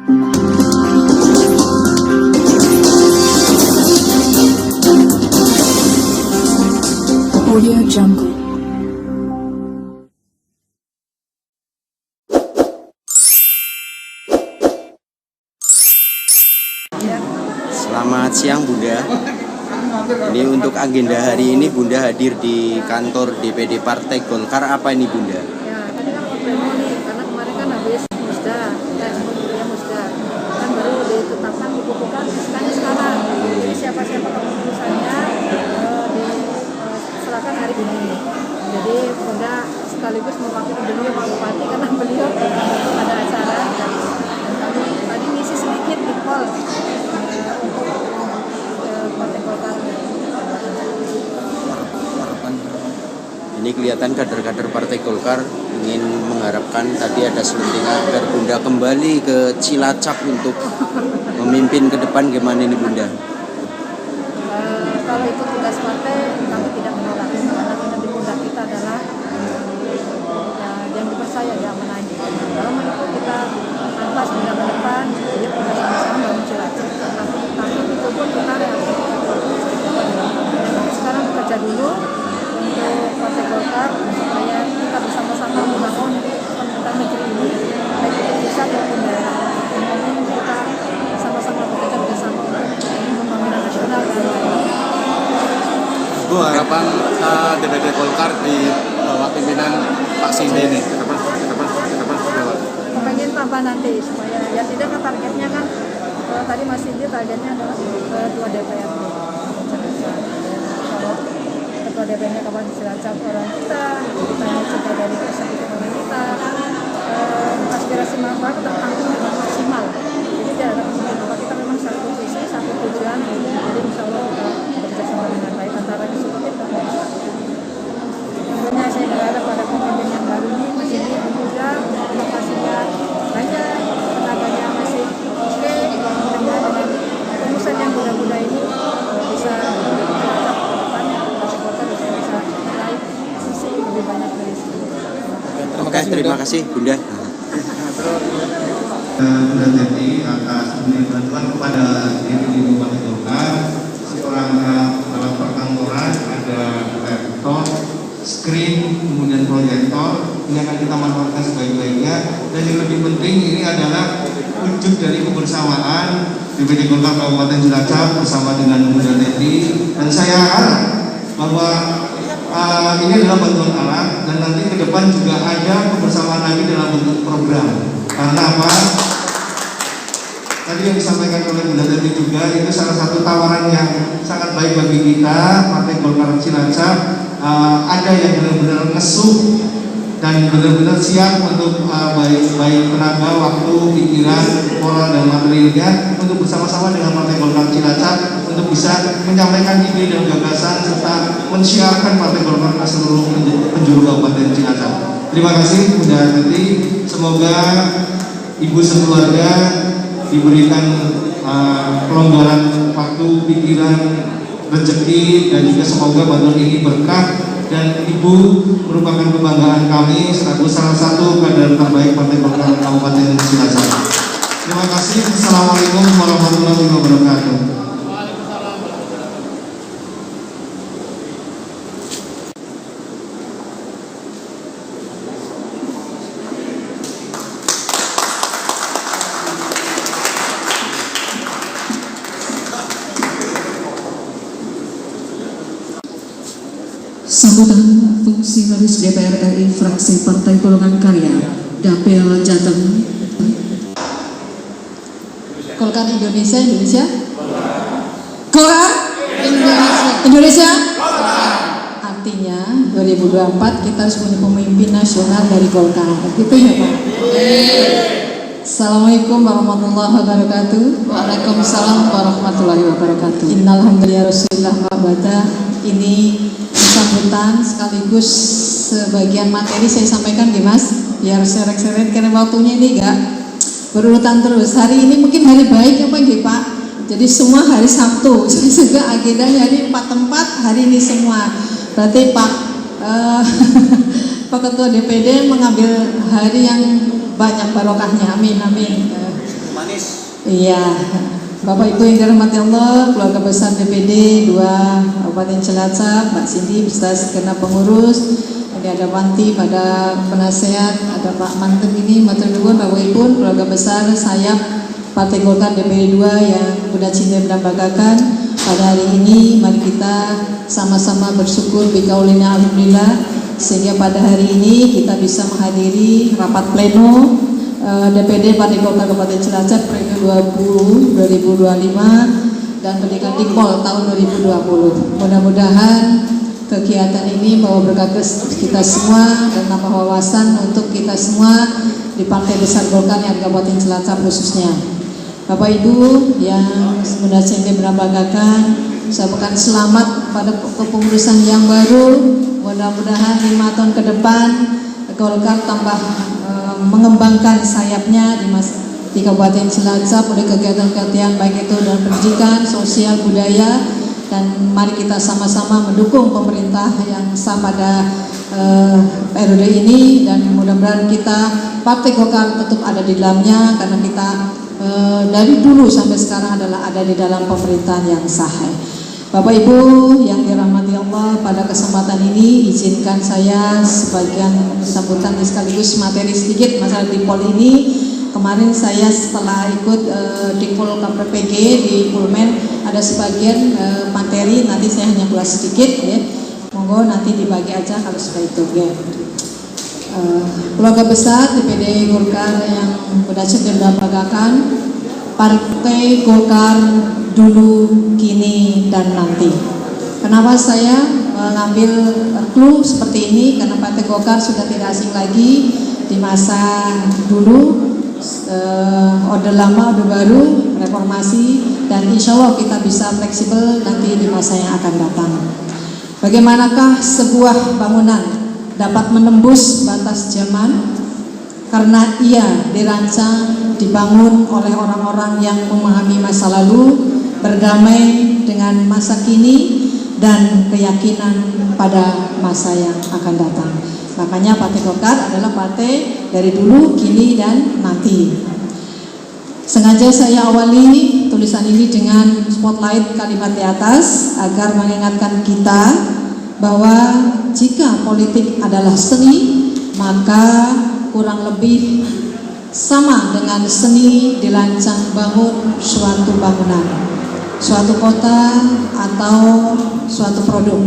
Audio Jungle. Selamat siang Bunda. Ini untuk agenda hari ini Bunda hadir di kantor DPD Partai Golkar. Apa ini Bunda? Ya, tadi kan mau demo nih, karena kemarin kan habis musda, musda kan baru ditetapkan, dikukuhkan sekarang. Jadi siapa-siapa keputusannya diserahkan hari ini. Jadi Bunda sekaligus mewakili beliau Pak Bupati karena beliau ada acara. Dan kami tadi ngisi sedikit di hall untuk Partai Golkar. Ini kelihatan kader-kader Partai Golkar ingin mengharapkan tadi ada selentingan agar Bunda kembali ke Cilacap untuk memimpin ke depan. Gimana ini Bunda? Kalau itu tugas partai, kami tidak menolak karena di pundak kita adalah yang dipercaya ya menang. Kalau itu kita pantas tidak ke depan, jadi kita sama-sama bangun Cilacap. Tapi itu pun kita sekarang bekerja dulu untuk Partai Golkar supaya kita bersama-sama membangun pemerintahan negeri ini baik itu pusat maupun daerah. Kemudian kita sama-sama bekerja bersama untuk pembangunan nasional dan Bu, harapan DPD Golkar di bawah pimpinan Pak Sindi ini ke depan seperti apa? pengen tambah nanti supaya ya tidak kan targetnya kan tadi Mas Sindi targetnya adalah ketua DPRD. Kalau ketua DPRD kapan Cilacap orang kita juga dari eksekutif pemerintah aspirasi manfaat tertampung dengan maksimal. Jadi tidak ada kemungkinan bahwa kita memang satu visi, satu tujuan. Jadi insya Allah bekerja sama dengan baik antara eksekutif dan legislatif. Tentunya saya berharap pada pemimpin yang baru ini masih muda, inovasinya banyak, tenaganya masih oke, dengan rumusan yang muda-muda ini bisa tetap ke depannya, Partai Golkar bisa meraih sisi lebih banyak dari sini. Terima kasih Bunda. Bunda Teti atas bantuan kepada DPD Partai Golkar seorang dalam perkantoran ada laptop, screen, kemudian proyektor. Ini akan kita manfaatkan sebaik-baiknya. Dan yang lebih penting ini adalah wujud dari kebersamaan DPD Golkar Kabupaten Cilacap bersama dengan Bunda Teti. Dan saya harap bahwa ini adalah bantuan alat dan nanti ke depan juga ada kebersamaan lagi dalam bentuk program. Karena apa? Tadi yang disampaikan oleh Bunda Teti juga itu salah satu tawaran yang sangat baik bagi kita Partai Golkar Cilacap. Ada yang benar-benar ngesuh dan benar-benar siap untuk baik tenaga, waktu, pikiran, moral dan materialnya untuk bersama-sama dengan Partai Golkar Cilacap untuk bisa menyampaikan ide dan gagasan serta mensiarkan Partai Golkar ke seluruh penjuru Kabupaten Cilacap. Terima kasih Bunda Teti. Semoga Ibu sekeluarga diberikan kelonggaran waktu, pikiran, rezeki, dan juga semoga bantuan ini berkah. Dan Ibu merupakan kebanggaan kami selaku salah satu kader terbaik Partai Golkar Kabupaten Cilacap. Terima kasih. Assalamualaikum warahmatullahi wabarakatuh. Sambutan fungsionaris DPR RI fraksi Partai Golongan Karya Dapil Jateng. Golkar Indonesia Golkar Indonesia. Artinya 2024 kita harus punya pemimpin nasional dari Golkar, gitu ya Pak? Assalamualaikum warahmatullahi wabarakatuh. Waalaikumsalam warahmatullahi wabarakatuh. Innal hamdalillah Rasulillah wa'abada. Ini sambutan sekaligus sebagian materi saya sampaikan di Mas, biar seret-seret karena waktunya ini enggak berurutan terus. Hari ini mungkin hari baik apa nggih Pak? Jadi semua hari Sabtu, juga agendanya hari 4 tempat hari ini semua. Berarti Pak Pak Ketua DPD mengambil hari yang banyak barokahnya. Amin amin. Iya, Bapak Ibu yang dirahmati Allah, keluarga besar DPD 2 Kabupaten Cilacap, Mbak Cindy beserta segenap pengurus, ini ada Wanti, pada penasehat, ada Pak Manten ini, Matur nuwun Bapak Ibu, keluarga besar sayap Partai Golkar DPD 2 yang Bunda Cindy berdambakan. Pada hari ini mari kita sama-sama bersyukur bikaulina alhamdulillah, sehingga pada hari ini kita bisa menghadiri rapat pleno DPD Partai Golkar Kabupaten Cilacap periode 2025 dan pendidikan Dikpol tahun 2020. Mudah-mudahan kegiatan ini membawa berkah kita semua dan nambah wawasan untuk kita semua di Partai Besar Golkar yang di Kabupaten Cilacap khususnya. Bapak Ibu yang Bunda Cindy berdambakan, saya ucapkan selamat pada kepengurusan yang baru. Mudah-mudahan 5 tahun ke depan Golkar tambah mengembangkan sayapnya di Kabupaten Cilacap oleh kegiatan-kegiatan baik itu dalam pendidikan, sosial, budaya, dan mari kita sama-sama mendukung pemerintah yang sah pada periode ini, dan mudah-mudahan kita Partai Golkar tetap ada di dalamnya karena kita dari dulu sampai sekarang adalah ada di dalam pemerintahan yang sah. Bapak Ibu yang dirahmati Allah, pada kesempatan ini izinkan saya sebagian sambutan sekaligus materi sedikit masalah Dikpol ini. Kemarin saya setelah ikut Dikpol KPPG di Pulmen ada sebagian materi, nanti saya hanya ulas sedikit ya. Monggo nanti dibagi aja kalau sudah itu ya. Keluarga besar DPD Golkar yang Bunda Cindy berdambakan, Partai Golkar dulu, kini, dan nanti. Kenapa saya mengambil clue seperti ini? Karena Partai Golkar sudah tidak asing lagi di masa dulu, orde lama, orde baru, reformasi, dan insya Allah kita bisa fleksibel nanti di masa yang akan datang. Bagaimanakah sebuah bangunan dapat menembus batas zaman? Karena ia dirancang, dibangun oleh orang-orang yang memahami masa lalu, berdamai dengan masa kini, dan keyakinan pada masa yang akan datang. Makanya Partai Golkar adalah partai dari dulu, kini, dan nanti. Sengaja saya awali tulisan ini dengan spotlight kalimat di atas agar mengingatkan kita bahwa jika politik adalah seni, maka kurang lebih sama dengan seni dirancang bangun suatu bangunan, suatu kota, atau suatu produk.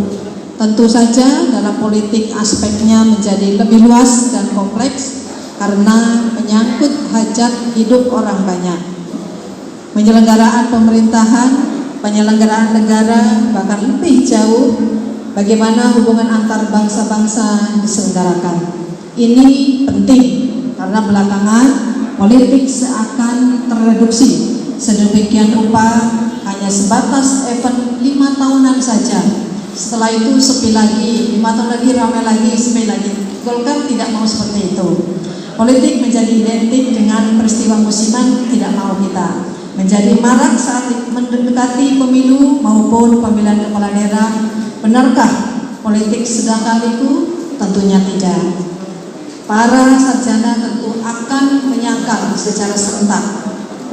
Tentu saja dalam politik aspeknya menjadi lebih luas dan kompleks karena menyangkut hajat hidup orang banyak. Penyelenggaraan pemerintahan, penyelenggaraan negara, bahkan lebih jauh bagaimana hubungan antar bangsa-bangsa diselenggarakan. Ini penting karena belakangan politik seakan tereduksi sedemikian rupa hanya sebatas event 5 tahunan saja. Setelah itu sepi lagi, 5 tahun lagi ramai lagi, sepi lagi. Golkar tidak mau seperti itu. Politik menjadi identik dengan peristiwa musiman, tidak mau kita. Menjadi marak saat mendekati pemilu maupun pemilihan kepala daerah. Benarkah politik sedang kaliku? Tentunya tidak. Para sarjana tentu akan menyangkal secara serentak.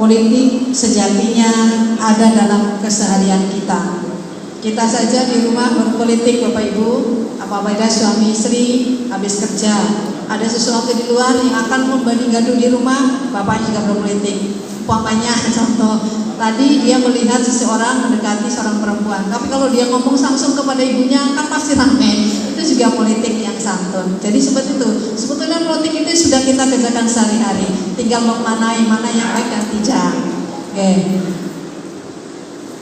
Politik sejatinya ada dalam keseharian kita. Kita saja di rumah berpolitik, Bapak Ibu. Apabila suami istri habis kerja, ada sesuatu di luar yang akan membanding gaduh di rumah, Bapak juga berpolitik. Umpamanya contoh, tadi dia melihat seseorang mendekati seorang perempuan, tapi kalau dia ngomong langsung kepada ibunya kan pasti rame. Itu juga politik yang santun. Jadi seperti itu. Sebetulnya politik itu sudah kita kerjakan sehari-hari. Tinggal memanai mana yang baik dan tidak. Oke.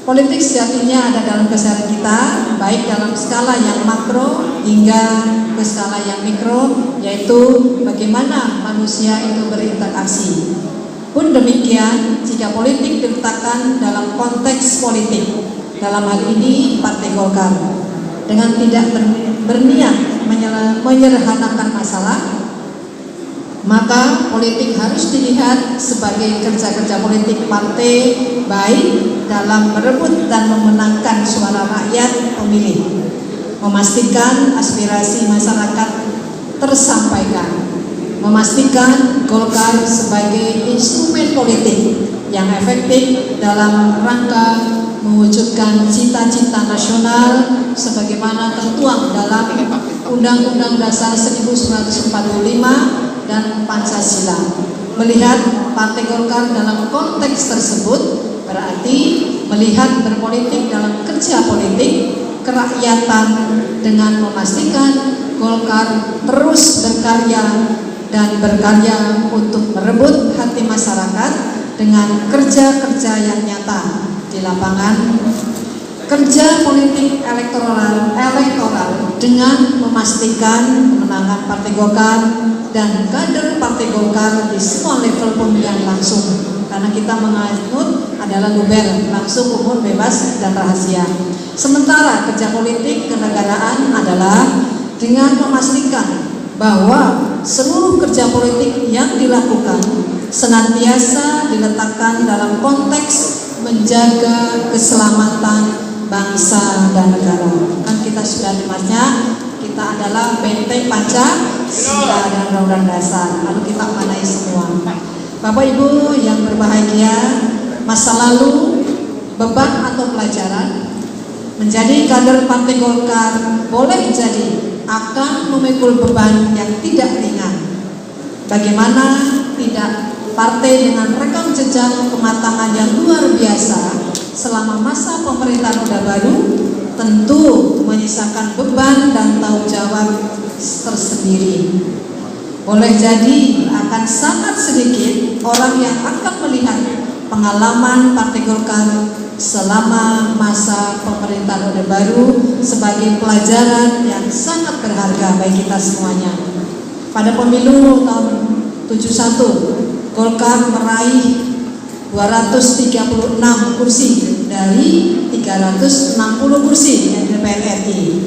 Politik sejatinya ada dalam keseharian kita, baik dalam skala yang makro hingga ke skala yang mikro, yaitu bagaimana manusia itu berinteraksi. Pun demikian, jika politik diletakkan dalam konteks politik, dalam hal ini Partai Golkar, dengan tidak berniat menyederhanakan masalah, maka politik harus dilihat sebagai kerja-kerja politik partai baik dalam merebut dan memenangkan suara rakyat pemilih, memastikan aspirasi masyarakat tersampaikan, memastikan Golkar sebagai instrumen politik yang efektif dalam rangka mewujudkan cita-cita nasional sebagaimana tertuang dalam Undang-Undang Dasar 1945 dan Pancasila. Melihat Partai Golkar dalam konteks tersebut berarti melihat berpolitik dalam kerja politik kerakyatan dengan memastikan Golkar terus berkarya dan berkarya untuk merebut hati masyarakat dengan kerja-kerja yang nyata di lapangan, kerja politik elektoral dengan memastikan kemenangan Partai Golkar dan kader Partai Golkar di semua level pemilihan langsung, karena kita menganut adalah luber, langsung, umum, bebas, dan rahasia. Sementara kerja politik kenegaraan adalah dengan memastikan bahwa seluruh kerja politik yang dilakukan senantiasa diletakkan dalam konteks menjaga keselamatan bangsa dan negara. Kan kita sudah dengarnya, kita adalah benteng Pancasila dan Undang-Undang Dasar, lalu kita manai semua. Bapak Ibu yang berbahagia, masa lalu, beban atau pelajaran menjadi kader Partai Golkar boleh jadi akan memikul beban yang tidak ringan. Bagaimana tidak, partai dengan rekam jejak kematangan yang luar biasa selama masa pemerintahan Orde Baru tentu menyisakan beban dan tanggung jawab tersendiri. Boleh jadi akan sangat sedikit orang yang akan melihat pengalaman Partai Golkar selama masa pemerintahan Orde Baru sebagai pelajaran yang sangat berharga bagi kita semuanya. Pada pemilu tahun 71, Golkar meraih 236 kursi dari 360 kursi di DPR RI.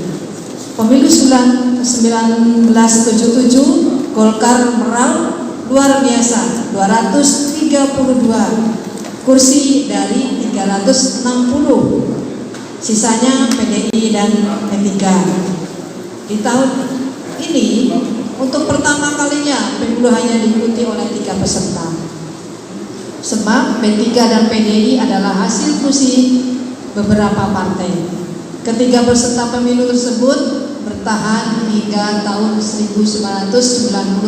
Pemilu 1977, Golkar meraup luar biasa 232 kursi dari 360, sisanya PDI dan P3. Di tahun ini untuk pertama kalinya pemilu hanya diikuti oleh 3 peserta, sebab P3 dan PDI adalah hasil fusi beberapa partai. Ketiga peserta pemilu tersebut bertahan hingga tahun 1997.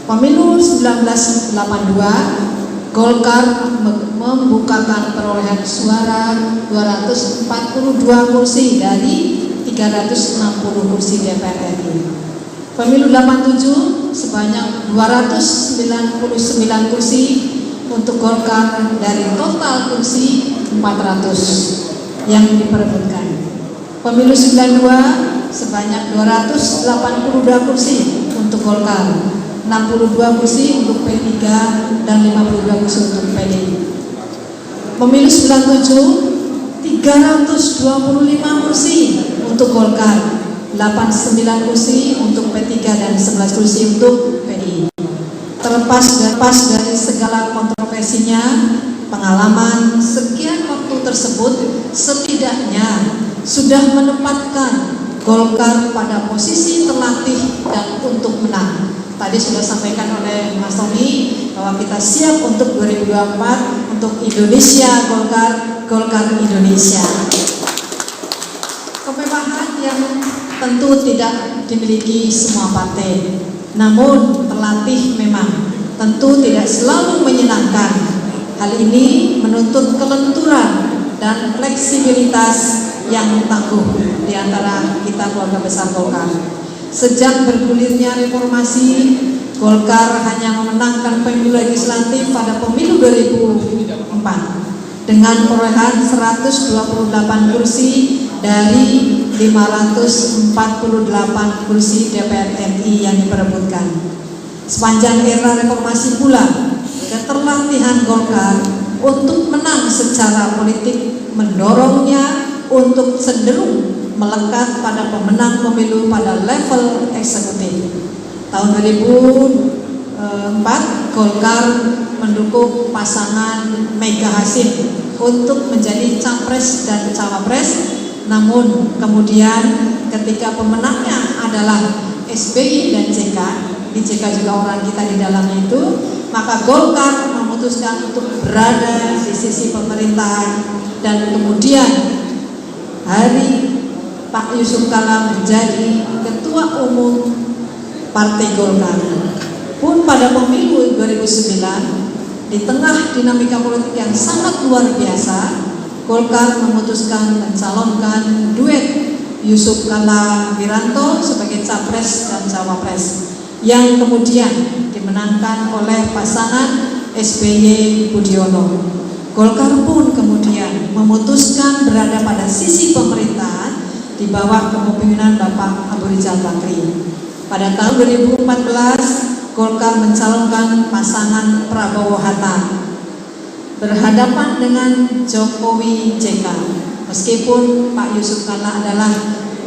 Pemilu 1982, Golkar membukakan perolehan suara 242 kursi dari 360 kursi DPR RI. Pemilu 87 sebanyak 299 kursi untuk Golkar dari total kursi 400 yang diperebutkan. Pemilu 92 sebanyak 282 kursi untuk Golkar, 62 kursi untuk P3 dan 52 kursi untuk PDI. Pemilu 97 325 kursi untuk Golkar, 89 kursi untuk P3 dan 11 kursi untuk PDI. Terlepas dari segala kontroversinya, pengalaman sekian waktu tersebut setidaknya sudah menempatkan Golkar pada posisi terlatih dan untuk menang. Tadi sudah sampaikan oleh Mas Tony bahwa kita siap untuk 2024 untuk Indonesia Golkar Indonesia. Kemewahan yang tentu tidak dimiliki semua partai, namun terlatih memang tentu tidak selalu menyenangkan. Hal ini menuntut kelenturan dan fleksibilitas yang tangguh di antara kita keluarga besar Golkar. Sejak bergulirnya reformasi, Golkar hanya memenangkan pemilu legislatif pada pemilu 2004 dengan perolehan 128 kursi dari 548 kursi DPR RI yang diperebutkan. Sepanjang era reformasi pula, keterlatihan Golkar untuk menang secara politik mendorongnya untuk cenderung melekat pada pemenang pemilu pada level eksekutif. Tahun 2004, Golkar mendukung pasangan Mega Hasim untuk menjadi capres dan cawapres. Namun kemudian ketika pemenangnya adalah SBY dan JK, di JK juga orang kita di dalamnya itu, maka Golkar memutuskan memutuskan untuk berada di sisi pemerintahan, dan kemudian hari Pak Yusuf Kalla menjadi Ketua Umum Partai Golkar pun pada pemilu 2009, di tengah dinamika politik yang sangat luar biasa, Golkar memutuskan mencalonkan duet Yusuf Kalla Wiranto sebagai Capres dan Cawapres, yang kemudian dimenangkan oleh pasangan SBY Budiono. Golkar pun kemudian memutuskan berada pada sisi pemerintahan di bawah kepemimpinan Bapak Abu Rizal Bakri. Pada tahun 2014, Golkar mencalonkan pasangan Prabowo Hatta berhadapan dengan Jokowi JK. Meskipun Pak Yusuf Kalla adalah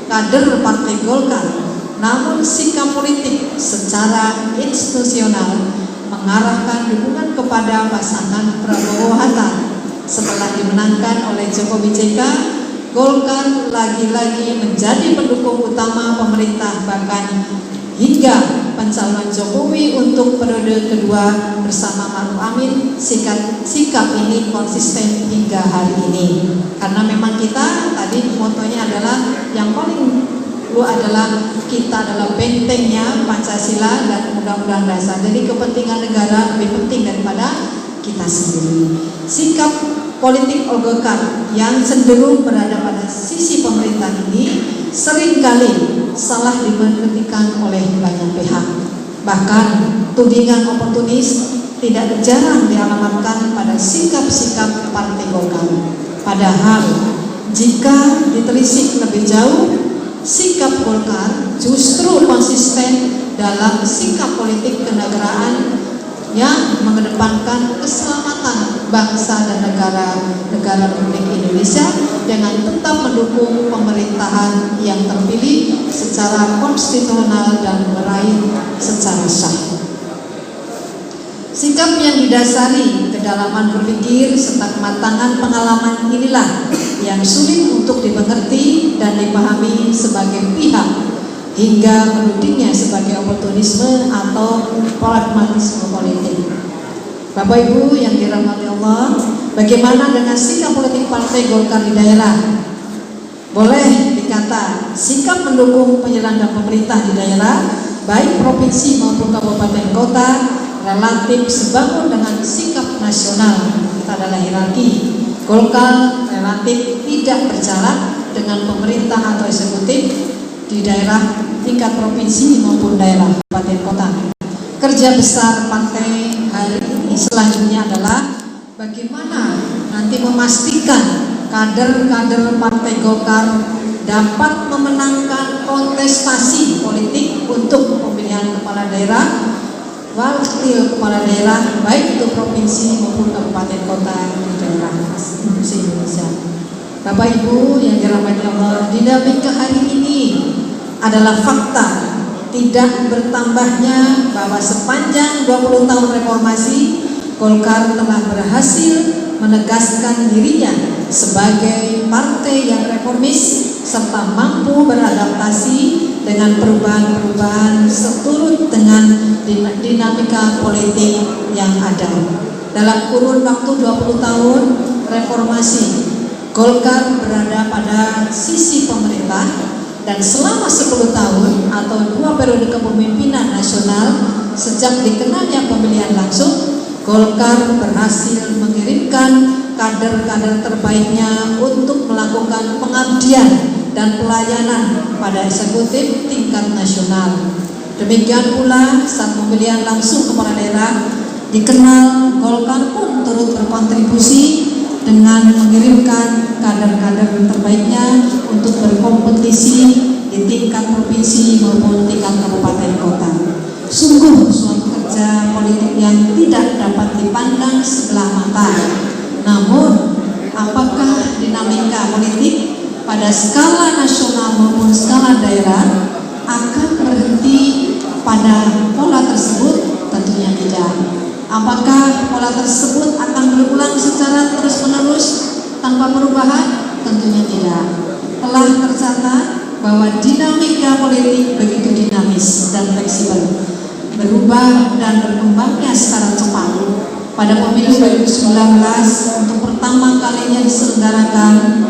kader Partai Golkar, namun sikap politik secara institusional mengarahkan dukungan kepada pasangan Prabowo Hatta. Setelah dimenangkan oleh Jokowi JK, Golkar lagi-lagi menjadi pendukung utama pemerintah, bahkan hingga pencalonan Jokowi untuk periode kedua bersama Ma'ruf Amin. Sikap ini konsisten hingga hari ini, karena memang kita tadi motonya adalah yang paling dulu adalah kita adalah bentengnya Pancasila dan Undang-Undang Dasar. Jadi kepentingan negara lebih penting daripada kita sendiri. Sikap politik Golkar yang cenderung berada pada sisi pemerintah ini seringkali salah dimengertikan oleh banyak pihak. Bahkan tudingan oportunis tidak jarang dialamatkan pada sikap-sikap Partai Golkar. Padahal jika ditelisik lebih jauh, sikap Golkar justru konsisten dalam sikap politik kenegaraan yang mengedepankan keselamatan bangsa dan negara Republik Indonesia dengan tetap mendukung pemerintahan yang terpilih secara konstitusional dan meraih secara sah. Sikap yang didasari kedalaman berpikir serta kematangan pengalaman inilah yang sulit untuk dimengerti dan dipahami sebagai pihak, hingga menudingnya sebagai oportunisme atau pragmatisme politik. Bapak Ibu yang dirahmati Allah, bagaimana dengan sikap politik Partai Golkar di daerah? Boleh dikata sikap mendukung penyelenggaraan pemerintah di daerah, baik provinsi maupun kabupaten kota, relatif sebangun dengan sikap nasional. Kita adalah hierarki. Golkar relatif tidak berjarak dengan pemerintah atau eksekutif di daerah tingkat provinsi maupun daerah kabupaten kota. Kerja besar partai hari ini selanjutnya adalah bagaimana nanti memastikan kader-kader Partai Golkar dapat memenangkan kontestasi politik untuk pemilihan kepala daerah, wakil kepala daerah, baik itu provinsi maupun kabupaten kota di daerah Indonesia. Bapak Ibu yang dirahmati Allah, dinamika hari ini adalah fakta tidak bertambahnya bahwa sepanjang 20 tahun reformasi, Golkar telah berhasil menegaskan dirinya sebagai partai yang reformis serta mampu beradaptasi dengan perubahan-perubahan seturut dengan dinamika politik yang ada. Dalam kurun waktu 20 tahun reformasi, Golkar berada pada sisi pemerintah, dan selama 10 tahun atau 2 periode kepemimpinan nasional sejak dikenalnya pemilihan langsung, Golkar berhasil mengirimkan kader-kader terbaiknya untuk melakukan pengabdian dan pelayanan pada eksekutif tingkat nasional. Demikian pula saat pemilihan langsung kepala daerah dikenal, Golkar pun turut berkontribusi dengan mengirimkan kader-kader terbaiknya untuk berkompetisi di tingkat provinsi maupun tingkat kabupaten kota. Sungguh suatu kerja politik yang tidak dapat dipandang sebelah mata. Namun, apakah dinamika politik pada skala nasional maupun skala daerah akan berhenti pada pola tersebut? Tentunya tidak. Apakah pola tersebut akan berulang secara terus-menerus tanpa perubahan? Tentunya tidak. Telah tercatat bahwa dinamika politik begitu dinamis dan fleksibel, berubah dan berkembangnya secara cepat. pada pemilu 2019 untuk pertama kalinya diselenggarakan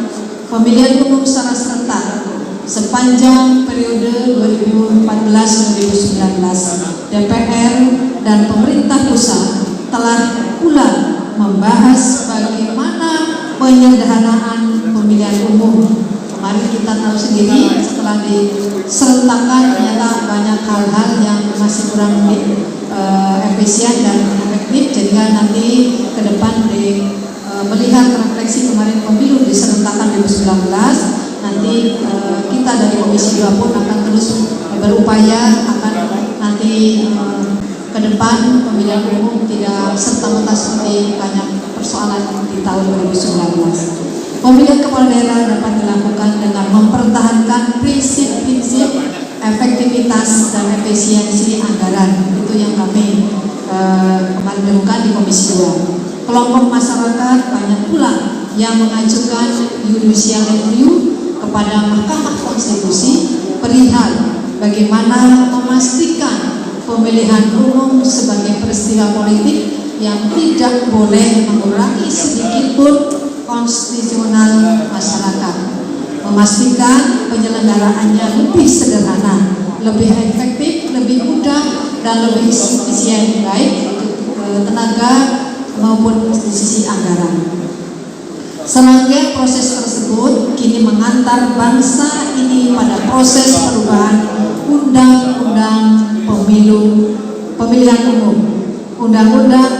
pemilihan umum secara serentak sepanjang periode 2014-2019. DPR dan pemerintah pusat telah pula membahas bagaimana penyederhanaan pemilihan umum. Kemarin kita tahu sendiri setelah diserentakkan ternyata banyak hal-hal yang masih kurang efisien dan efektif, sehingga nanti ke depan melihat refleksi kemarin pemilu diserentakkan 2019, nanti kita dari Komisi 2 pun akan terus berupaya akan nanti ke depan pemilihan umum tidak serta-merta seperti banyak persoalan di tahun 2019. Pemilihan kepala daerah dapat dilakukan dengan mempertahankan prinsip-prinsip efektivitas dan efisiensi anggaran. Itu yang kami kemarin temukan di Komisi 2. Kelompok masyarakat banyak pula yang mengajukan judicial review kepada Mahkamah Konstitusi perihal bagaimana memastikan pemilihan umum sebagai peristiwa politik yang tidak boleh mengurangi sedikitpun konstitusional masyarakat, memastikan penyelenggaraannya lebih sederhana, lebih efektif, lebih mudah, dan lebih efisien baik tenaga maupun di sisi anggaran. Serangkaian proses tersebut kini mengantar bangsa ini pada proses perubahan undang-undang pemilihan umum, undang-undang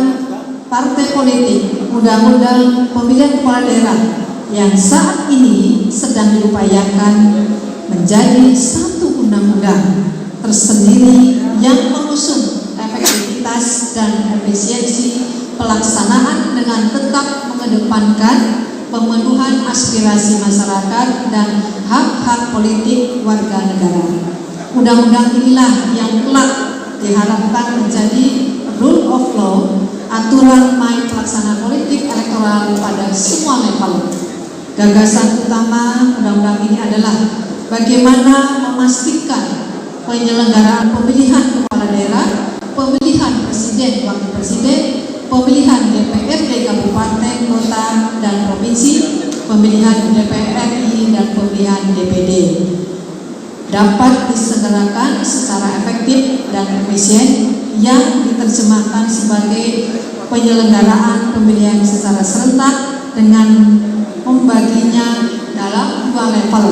partai politik, undang-undang pemilihan kepala daerah yang saat ini sedang diupayakan menjadi satu undang-undang tersendiri yang mengusung efektivitas dan efisiensi pelaksanaan dengan tetap mengedepankan pemenuhan aspirasi masyarakat dan hak-hak politik warga negara. Undang-undang inilah yang kelak diharapkan menjadi rule of law, aturan main pelaksana politik elektoral pada semua level. Gagasan utama undang-undang ini adalah bagaimana memastikan penyelenggaraan pemilihan kepala daerah, pemilihan presiden, wakil presiden, pemilihan DPRD kabupaten, kota, dan provinsi, pemilihan DPR RI, dan pemilihan DPD dapat diselenggarakan secara efektif dan efisien yang diterjemahkan sebagai penyelenggaraan pemilihan secara serentak dengan membaginya dalam dua level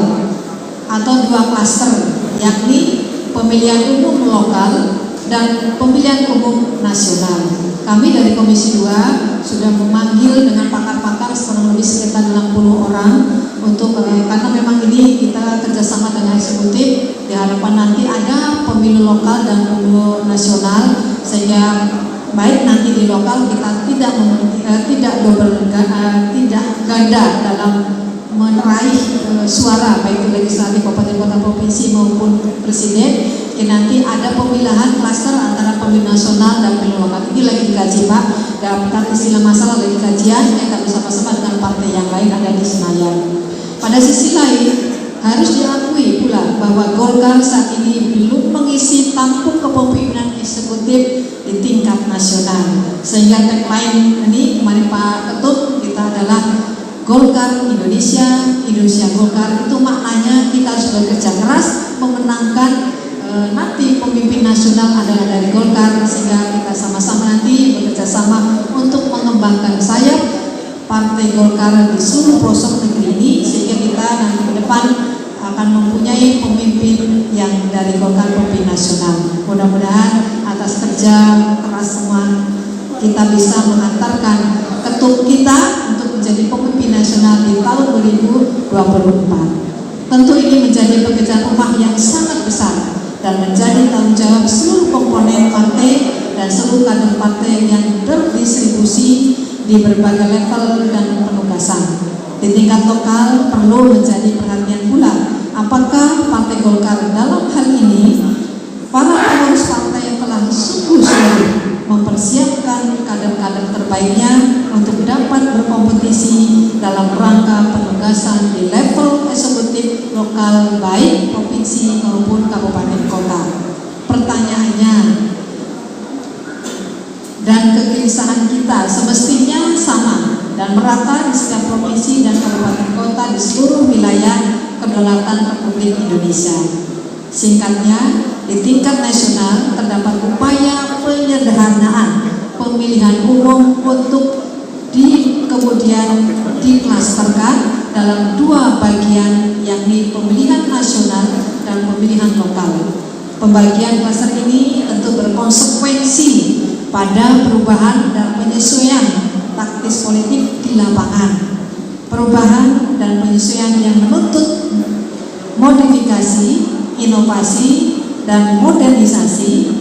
atau dua klaster, yakni pemilihan umum lokal dan pemilihan umum nasional. Kami dari Komisi 2 sudah memanggil dengan pakar-pakar kurang lebih sekitar 60 orang untuk karena memang ini kita kerjasama dengan eksekutif, diharapkan nanti ada pemilu lokal dan pemilu nasional, sehingga baik nanti di lokal kita tidak ganda dalam meraih suara baik itu legislatif kabupaten kota provinsi maupun presiden. Nanti ada pemilihan klaster antara pemilu nasional dan pemilu lokal. Ini lagi dikaji Pak, daftar istilah masalah lagi kajian, kita bersama-sama dengan partai yang lain ada di Senayan. Pada sisi lain harus diakui pula bahwa Golkar saat ini belum mengisi tampuk kepemimpinan eksekutif di tingkat nasional, sehingga tagline ini kemarin Pak Ketut kita adalah Golkar Indonesia, Indonesia Golkar. Itu maknanya kita harus bekerja keras memenangkan nanti pemimpin nasional adalah dari Golkar, sehingga kita sama-sama nanti bekerja sama untuk mengembangkan sayap Partai Golkar di seluruh pelosok negeri ini, sehingga kita nanti ke depan akan mempunyai pemimpin yang dari Golkar pemimpin nasional. Mudah-mudahan atas kerja keras semua kita bisa mengantarkan ketum kita untuk menjadi pemimpin nasional di tahun 2024. Tentu ini menjadi pekerjaan rumah yang sangat besar dan menjadi tanggung jawab seluruh komponen partai dan seluruh kader partai yang terdistribusi di berbagai level dan penugasan. Di tingkat lokal perlu menjadi perhatian pula apakah Partai Golkar dalam hal ini para pengurus partai yang telah sungguh-sungguh mempersiapkan kader-kader terbaiknya untuk dapat berkompetisi dalam rangka penugasan di level eksekutif lokal baik provinsi maupun kabupaten kota. Pertanyaannya dan kegelisahan kita semestinya sama dan merata di setiap provinsi dan kabupaten kota di seluruh wilayah kedaulatan Republik Indonesia. Singkatnya, di tingkat nasional terdapat upaya penyederhanaan pemilihan umum untuk kemudian diklasterkan dalam dua bagian, yakni pemilihan nasional dan pemilihan lokal. Pembagian klaster ini tentu berkonsekuensi pada perubahan dan penyesuaian taktis politik di lapangan. Perubahan dan penyesuaian yang menuntut modifikasi, inovasi, dan modernisasi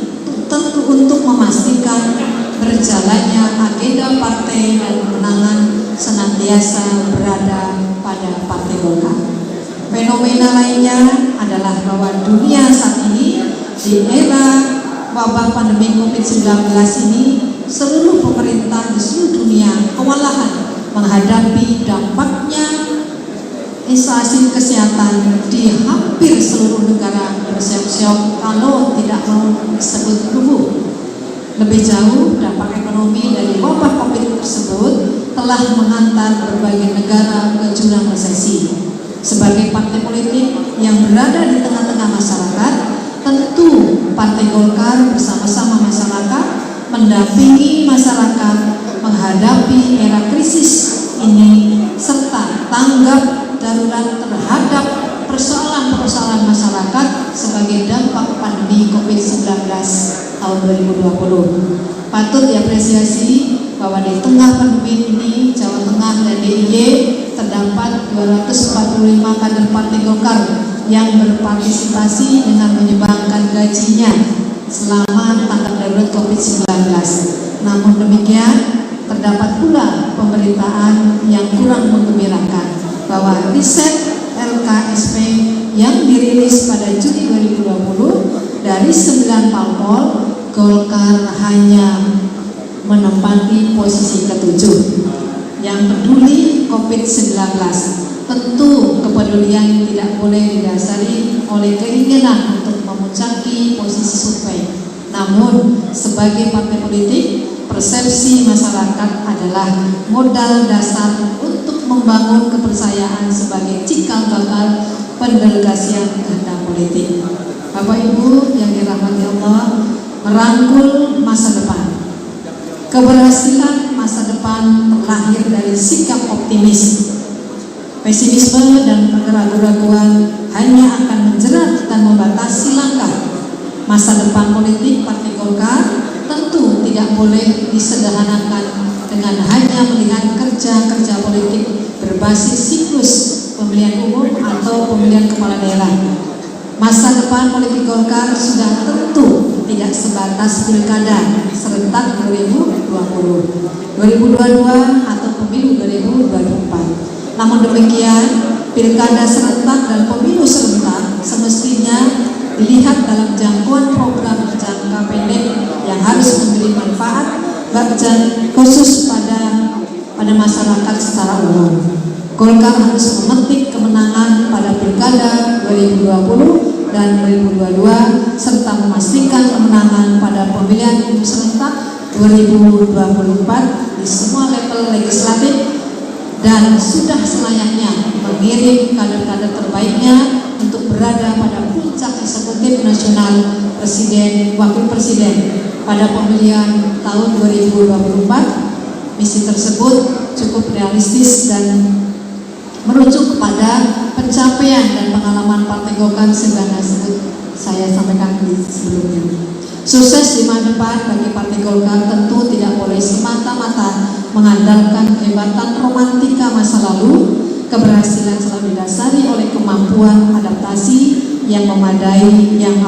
tentu untuk memastikan berjalannya agenda partai dan kemenangan senantiasa berada pada Partai Golkar. Fenomena lainnya adalah bahwa dunia saat ini di era wabah pandemi COVID-19 ini, seluruh pemerintah di seluruh dunia kewalahan menghadapi dampaknya instansi kesehatan di hampir seluruh negara bersiap-siap kalau tidak mau disebut lumpuh. Lebih jauh, dampak ekonomi dari wabah COVID tersebut telah menghantar berbagai negara ke jurang resesi. Sebagai partai politik yang berada di tengah-tengah masyarakat, tentu Partai Golkar bersama-sama masyarakat mendampingi masyarakat menghadapi era krisis ini serta tanggap darurat terhadap persoalan-persoalan masyarakat sebagai dampak pandemi COVID-19 tahun 2020. Patut diapresiasi bahwa di tengah pandemi ini Jawa Tengah dan DIY terdapat 245 kader Partai Golkar yang berpartisipasi dengan menyumbangkan gajinya selama tanggap darurat COVID-19. Namun demikian, terdapat pula pemberitaan yang kurang menggembirakan bahwa riset LKSP yang dirilis pada Juni 2020 dari 9 parpol, Golkar hanya menempati posisi ke-7. Yang peduli COVID-19, tentu kepedulian tidak boleh didasari oleh keinginan untuk memuncaki posisi survei. Namun, sebagai partai politik, persepsi masyarakat adalah modal dasar untuk membangun kepercayaan sebagai cikal bakal pendelegasian kehendak politik. Bapak Ibu yang dirahmati Allah, merangkul masa depan. Keberhasilan masa depan terlahir dari sikap optimis. Pesimisme dan keraguan-keraguan hanya akan menjerat dan membatasi langkah. Masa depan politik Partai Golkar tentu tidak boleh disederhanakan dengan hanya melihat kerja-kerja politik berbasis siklus pemilihan umum atau pemilihan kepala daerah. Masa depan politik Golkar sudah tentu tidak sebatas pilkada serentak 2020, 2022 atau pemilu 2024. Namun demikian, pilkada serentak dan pemilu serentak semestinya dilihat dalam jangkauan program jangka pendek yang harus memberi manfaat bagi khusus pada masyarakat secara umum. Golkar harus memetik kemenangan pada pilkada 2020 dan 2022 serta memastikan kemenangan pada pemilihan umum serentak 2024 di semua level legislatif dan sudah selayaknya mengirim kader-kader terbaiknya untuk berada pada puncak eksekutif nasional presiden wakil presiden pada pemilihan tahun 2024. Misi tersebut cukup realistis dan merujuk kepada pencapaian dan pengalaman Partai Golkar sebagaimana saya sampaikan di sebelumnya. Sukses di masa depan bagi Partai Golkar tentu tidak boleh semata-mata mengandalkan kehebatan romantika masa lalu. Keberhasilan selalu didasari oleh kemampuan adaptasi yang memadai, yang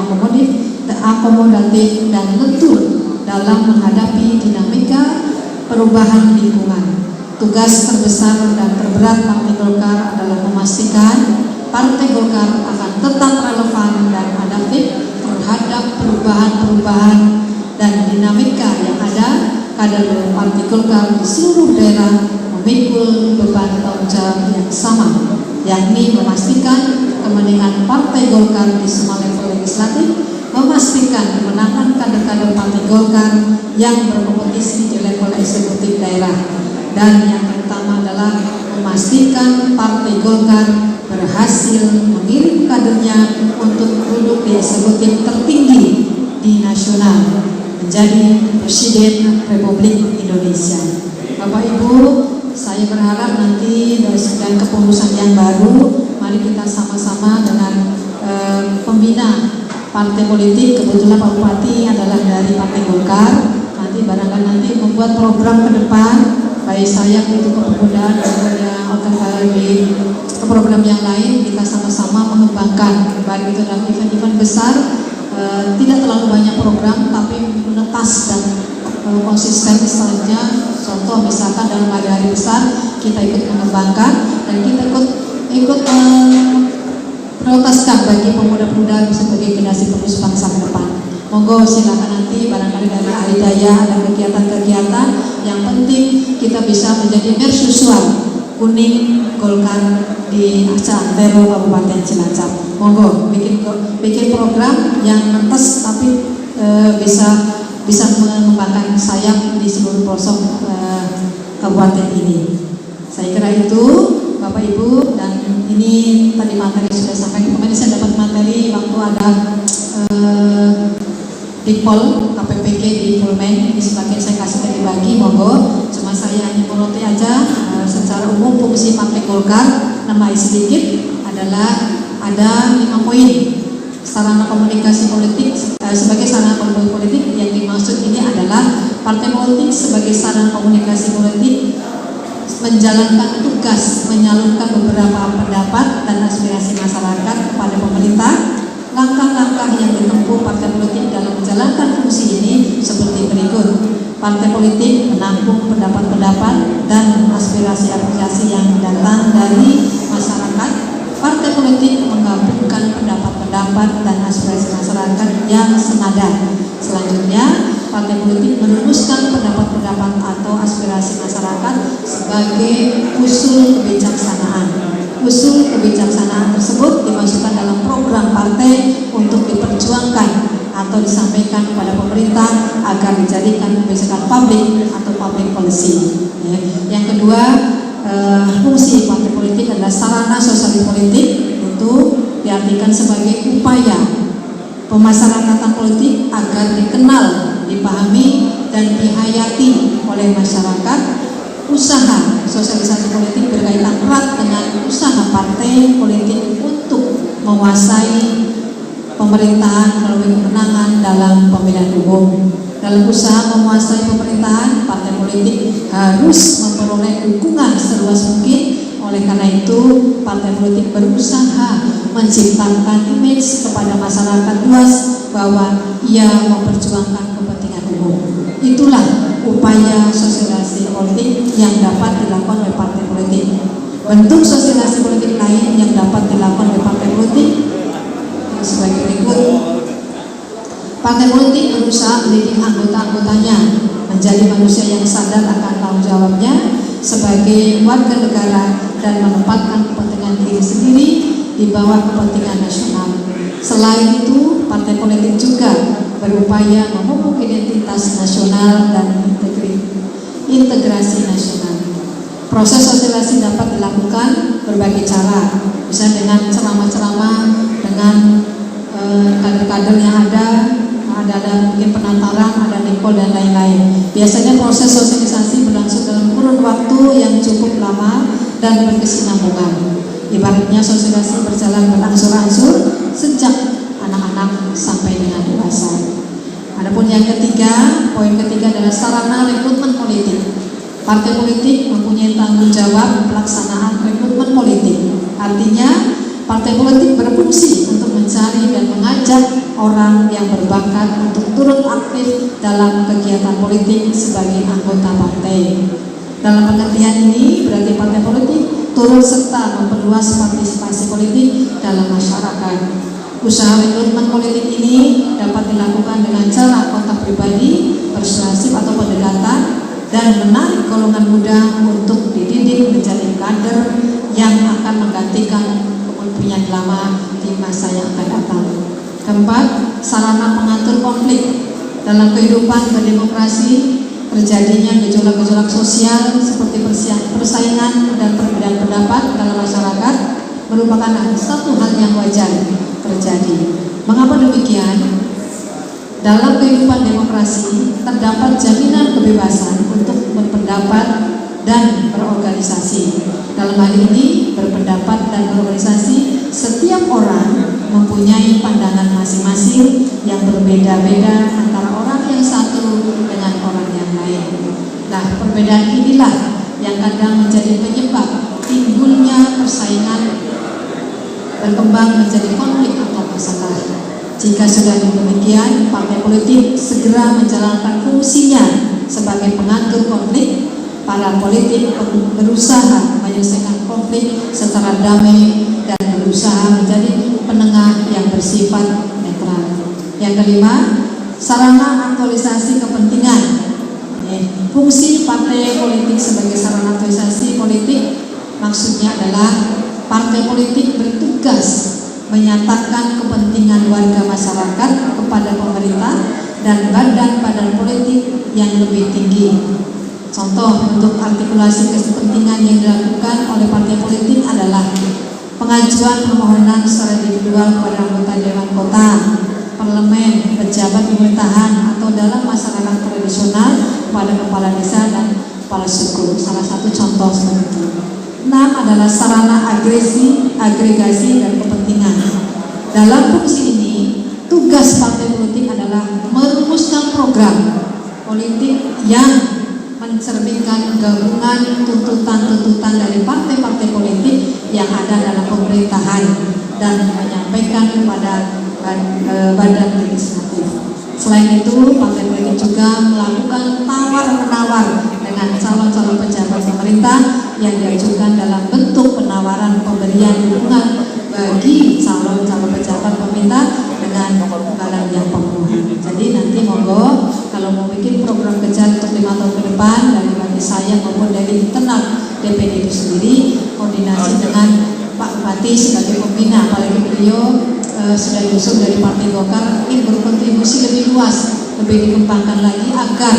akomodatif dan lentur dalam menghadapi dinamika perubahan lingkungan. Tugas terbesar dan terberat Partai Golkar adalah memastikan Partai Golkar akan tetap relevan dan adaptif terhadap perubahan-perubahan dan dinamika yang ada. Kader Partai Golkar di seluruh daerah memikul beban tanggung jawab yang sama, yakni memastikan kepentingan Partai Golkar di semua level legislatif memastikan kemenangan kader-kader Partai Golkar yang berkompetisi di level eksekutif daerah, dan yang pertama adalah memastikan Partai Golkar berhasil mengirim kadernya untuk duduk di eksekutif tertinggi di nasional, menjadi Presiden Republik Indonesia. Bapak Ibu, saya berharap nanti dari sekian kepengurusan yang baru, mari kita sama-sama dengan pembina partai politik. Kebetulan Pak Bupati adalah dari Partai Golkar. Nanti barangkali nanti membuat program ke depan, baik saya untuk kepemudaan dan ke program yang lain, kita sama-sama mengembangkan, baik itu dalam event-event besar, tidak terlalu banyak program tapi menetas dan konsisten saja. Contoh misalkan dalam hari-hari besar kita ikut mengembangkan dan kita ikut prioritaskan bagi pemuda-pemuda sebagai generasi penerus bangsa ke depan. Monggo silakan nanti barangkali dari ahli daya ada kegiatan-kegiatan, yang penting kita bisa menjadi mercusuar kuning Golkar di Antero Kabupaten Cilacap. Monggo bikin program yang netes tapi bisa mengembangkan sayap di seluruh pelosok kabupaten ini. Saya kira itu Bapak Ibu, dan ini tadi materi sudah sampai. Kemarin saya dapat materi waktu ada Dikpol KPPG di Fulmen, ini sebagian saya kasih bagi-bagi, monggo. Cuma saya hanya menoti aja secara umum fungsi Partai Golkar, namanya sedikit, adalah ada 5 poin. Sarana komunikasi politik, sebagai sarana komunikasi politik yang dimaksud ini adalah partai politik sebagai sarana komunikasi politik menjalankan tugas menyalurkan beberapa pendapat dan aspirasi masyarakat kepada pemerintah. Langkah-langkah yang ditempuh partai politik dalam menjalankan fungsi ini seperti berikut. Partai politik menampung pendapat-pendapat dan aspirasi-aspirasi yang datang dari masyarakat. Partai politik menggabungkan pendapat-pendapat dan aspirasi masyarakat yang senada. Selanjutnya, partai politik merumuskan pendapat-pendapat atau aspirasi masyarakat sebagai usul kebijaksanaan. Usul kebijaksanaan tersebut dimasukkan dalam program partai untuk diperjuangkan atau disampaikan kepada pemerintah agar dijadikan kebijakan publik atau public policy. Yang kedua, fungsi partai politik adalah sarana sosial politik, itu diartikan sebagai upaya pemasarakatan politik agar dikenal, dipahami, dan dihayati oleh masyarakat. Usaha sosialisasi politik berkaitan erat dengan usaha partai politik untuk menguasai pemerintahan melalui kemenangan dalam pemilihan umum. Dalam usaha menguasai pemerintahan, partai politik harus memperoleh dukungan seluas mungkin. Oleh karena itu, partai politik berusaha menciptakan image kepada masyarakat luas bahwa ia memperjuangkan kepentingan umum. Itulah upaya sosialisasi politik yang dapat dilakukan oleh partai politik. Bentuk sosialisasi politik lain yang dapat dilakukan oleh partai politik sebagai berikut. Partai politik berusaha mendidik anggota-anggotanya menjadi manusia yang sadar akan tanggung jawabnya sebagai warga negara dan menempatkan kepentingan diri sendiri di bawah kepentingan nasional. Selain itu, partai politik juga berupaya memupuk identitas nasional dan integrasi nasional. Proses sosialisasi dapat dilakukan berbagai cara, bisa dengan ceramah-ceramah, dengan kader-kader yang ada mungkin penataran, ada Dikpol dan lain-lain. Biasanya proses sosialisasi berlangsung dalam kurun waktu yang cukup lama dan berkesinambungan. Ibaratnya sosialisasi berjalan berangsur-angsur sejak anak-anak sampai dengan dewasa. Adapun yang ketiga, poin ketiga adalah sarana rekrutmen politik. Partai politik mempunyai tanggung jawab pelaksanaan rekrutmen politik. Artinya, partai politik berfungsi untuk mencari dan mengajak orang yang berbakat untuk turut aktif dalam kegiatan politik sebagai anggota partai. Dalam pengertian ini berarti partai politik turut serta memperluas partisipasi politik dalam masyarakat. Usaha rekrutmen politik ini dapat dilakukan dengan cara kontak pribadi, persuasif atau pendekatan, dan menarik golongan muda untuk dididik menjadi kader yang akan menggantikan kepemimpinan lama di masa yang akan datang. Keempat, sarana pengatur konflik dalam kehidupan berdemokrasi. Terjadinya gejolak-gejolak sosial seperti persaingan dan perbedaan pendapat dalam masyarakat merupakan satu hal yang wajar terjadi. Mengapa demikian? Dalam kehidupan demokrasi terdapat jaminan kebebasan untuk berpendapat dan berorganisasi. Dalam hal ini, berpendapat dan berorganisasi, setiap orang mempunyai pandangan masing-masing yang berbeda-beda antara orang yang satu dengan orang yang lain. Nah, perbedaan inilah yang kadang menjadi penyebab timbulnya persaingan berkembang menjadi konflik atau masalah. Jika sudah demikian, partai politik segera menjalankan fungsinya sebagai pengatur konflik. Para politik berusaha menyelesaikan konflik secara damai dan berusaha menjadi penengah yang bersifat netral. Yang kelima, sarana aktualisasi kepentingan. Fungsi partai politik sebagai sarana aktualisasi politik maksudnya adalah partai politik bertugas menyatakan kepentingan warga masyarakat kepada pemerintah dan badan-badan politik yang lebih tinggi. Contoh untuk artikulasi kepentingan yang dilakukan oleh partai politik adalah pengajuan permohonan secara individual kepada anggota Dewan Kota, Parlemen, pejabat pemerintahan atau dalam masyarakat tradisional kepada kepala desa dan kepala suku. Salah satu contoh seperti itu. 6 adalah sarana agregasi dan kepentingan. Dalam fungsi ini, tugas partai politik adalah merumuskan program politik yang mencerminkan gabungan tuntutan-tuntutan dari partai-partai politik yang ada dalam pemerintahan dan menyampaikan kepada badan legislatif. Selain itu, partai politik juga melakukan tawar-menawar dengan calon-calon pejabat pemerintah yang diajukan dalam bentuk penawaran pemberian dukungan bagi calon-calon pejabat pemerintah dengan imbalan yang pemenuhan. Jadi nanti monggo kalau mau bikin program kerja untuk 5 tahun ke depan dari bagi saya maupun dari internal DPD itu sendiri, koordinasi dengan Pak Bupati sebagai pembina, apalagi beliau sudah diusung dari Partai Golkar, ingin berkontribusi lebih luas, lebih dikembangkan lagi agar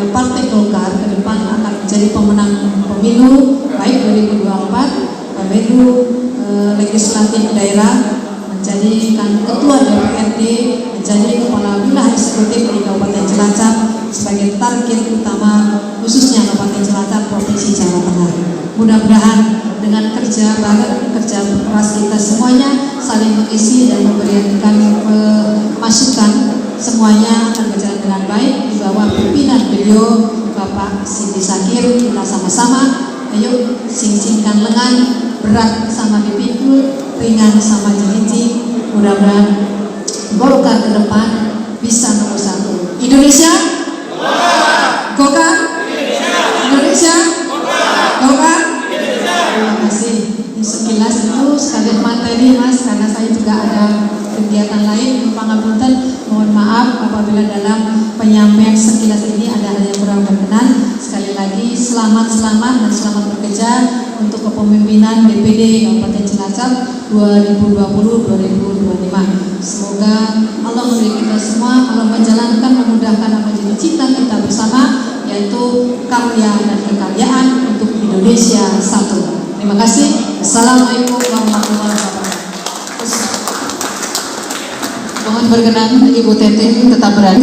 Partai Golkar ke depan akan menjadi pemenang pemilu baik 2024, pemilu legislatif daerah, menjadikan ketua DPRD, menjadi kepala wilayah eksekutif di Kabupaten Cilacap sebagai target utama khususnya Kabupaten Cilacap Provinsi Jawa Tengah. Mudah-mudahan dengan kerja bareng, kerja keras kita semuanya saling mengisi dan memberikan masukan, semuanya akan berjalan dengan baik di bawah pimpinan beliau Bapak Sindi Sakir. Kita sama-sama ayo sing-singkan lengan, berat sama dipikul, ringan sama jelincing. Mudah-mudahan Golkar ke depan bisa nomor 1. Indonesia Golkar, Indonesia Golkar. Terima kasih. Sekilas itu sekalian materi Mas, karena saya juga ada kegiatan lain. Pangapunten, mohon maaf apabila dalam penyampaian sekilas ini ada hal yang kurang berkenan. Sekali lagi selamat dan selamat bekerja untuk kepemimpinan DPD Kabupaten Cilacap 2020-2025. Semoga Allah memberi kita semua, Allah menjalankan, memudahkan apa jadi cita kita bersama, yaitu karya dan kekaryaan untuk Indonesia satu. Terima kasih. Assalamualaikum warahmatullahi wabarakatuh. Mohon berkenan Ibu Teti tetap berani.